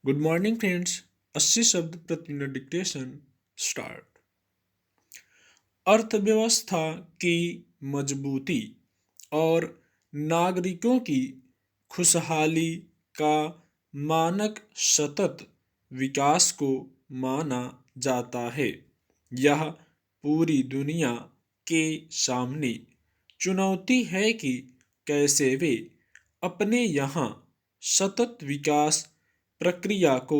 Good morning friends. 80 शब्द प्रति minute dictation start. अर्थव्यवस्था की मजबूती और नागरिकों की खुशहाली का मानक सतत विकास को माना जाता है। यह पूरी दुनिया के सामने चुनौती है कि कैसे वे अपने यहाँ सतत विकास प्रक्रिया को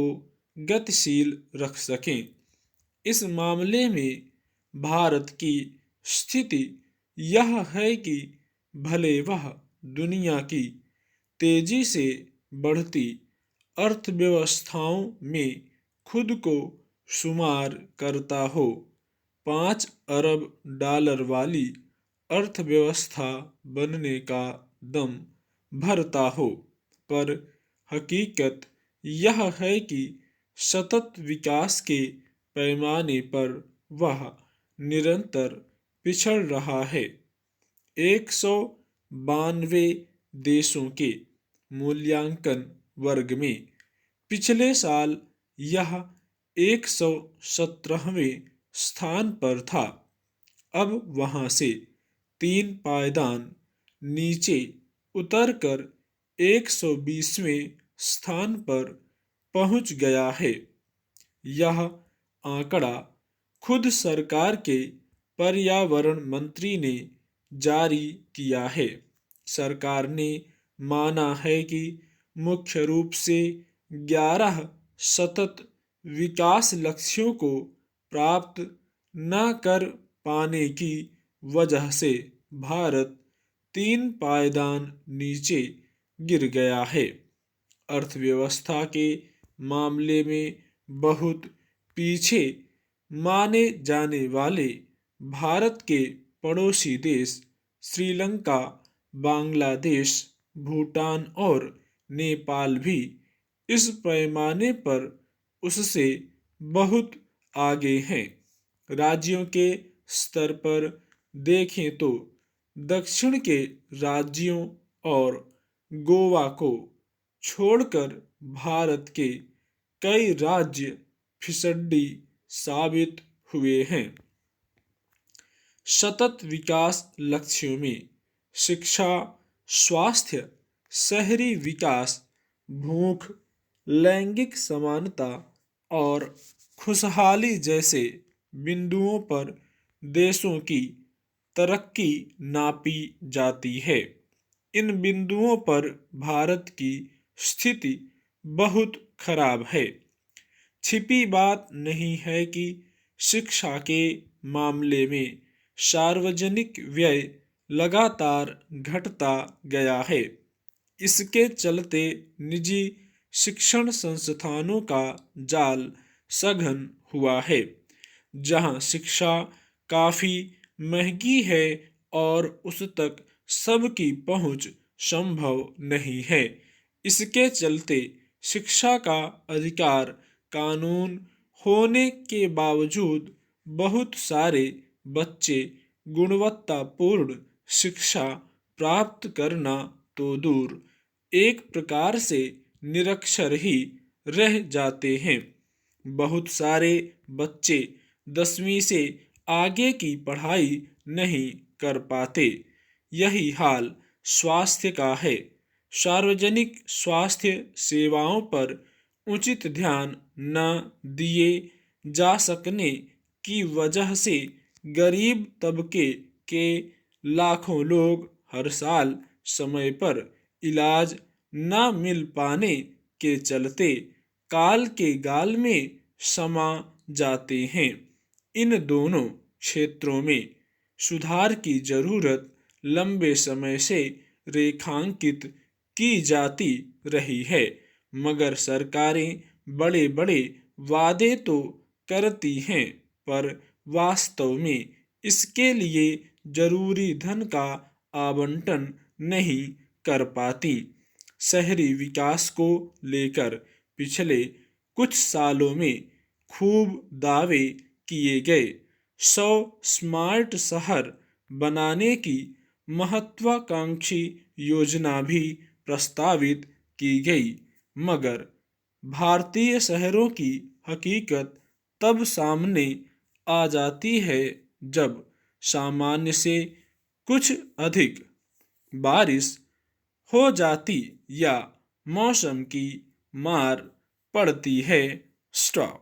गतिशील रख सकें। इस मामले में भारत की स्थिति यह है कि भले वह दुनिया की तेजी से बढ़ती अर्थव्यवस्थाओं में खुद को शुमार करता हो, 5 अरब डॉलर वाली अर्थव्यवस्था बनने का दम भरता हो, पर हकीकत यह है कि सतत विकास के पैमाने पर वह निरंतर पिछड़ रहा है। 192 देशों के मूल्यांकन वर्ग में पिछले साल यह 117वें स्थान पर था। अब वहां से 3 पायदान नीचे उतरकर 120वें स्थान पर पहुंच गया है। यह आंकड़ा खुद सरकार के पर्यावरण मंत्री ने जारी किया है। सरकार ने माना है कि मुख्य रूप से 11 सतत विकास लक्ष्यों को प्राप्त न कर पाने की वजह से भारत 3 पायदान नीचे गिर गया है। अर्थव्यवस्था के मामले में बहुत पीछे माने जाने वाले भारत के पड़ोसी देश श्रीलंका, बांग्लादेश, भूटान और नेपाल भी इस पैमाने पर उससे बहुत आगे हैं। राज्यों के स्तर पर देखें तो दक्षिण के राज्यों और गोवा को छोड़कर भारत के कई राज्य फिसड्डी साबित हुए हैं। सतत विकास लक्ष्यों में शिक्षा, स्वास्थ्य, शहरी विकास, भूख, लैंगिक समानता और खुशहाली जैसे बिंदुओं पर देशों की तरक्की नापी जाती है। इन बिंदुओं पर भारत की स्थिति बहुत खराब है। छिपी बात नहीं है कि शिक्षा के मामले में सार्वजनिक व्यय लगातार घटता गया है। इसके चलते निजी शिक्षण संस्थानों का जाल सघन हुआ है, जहां शिक्षा काफी महंगी है और उस तक सबकी पहुंच संभव नहीं है। इसके चलते शिक्षा का अधिकार कानून होने के बावजूद बहुत सारे बच्चे गुणवत्तापूर्ण शिक्षा प्राप्त करना तो दूर, एक प्रकार से निरक्षर ही रह जाते हैं। बहुत सारे बच्चे 10वीं से आगे की पढ़ाई नहीं कर पाते। यही हाल स्वास्थ्य का है। सार्वजनिक स्वास्थ्य सेवाओं पर उचित ध्यान न दिए जा सकने की वजह से गरीब तबके के लाखों लोग हर साल समय पर इलाज न मिल पाने के चलते काल के गाल में समा जाते हैं। इन दोनों क्षेत्रों में सुधार की जरूरत लंबे समय से रेखांकित की जाती रही है, मगर सरकारें बड़े बड़े वादे तो करती हैं, पर वास्तव में इसके लिए जरूरी धन का आवंटन नहीं कर पाती। शहरी विकास को लेकर पिछले कुछ सालों में खूब दावे किए गए। 100 स्मार्ट शहर बनाने की महत्वाकांक्षी योजना भी प्रस्तावित की गई, मगर भारतीय शहरों की हकीकत तब सामने आ जाती है जब सामान्य से कुछ अधिक बारिश हो जाती या मौसम की मार पड़ती है। स्टॉप।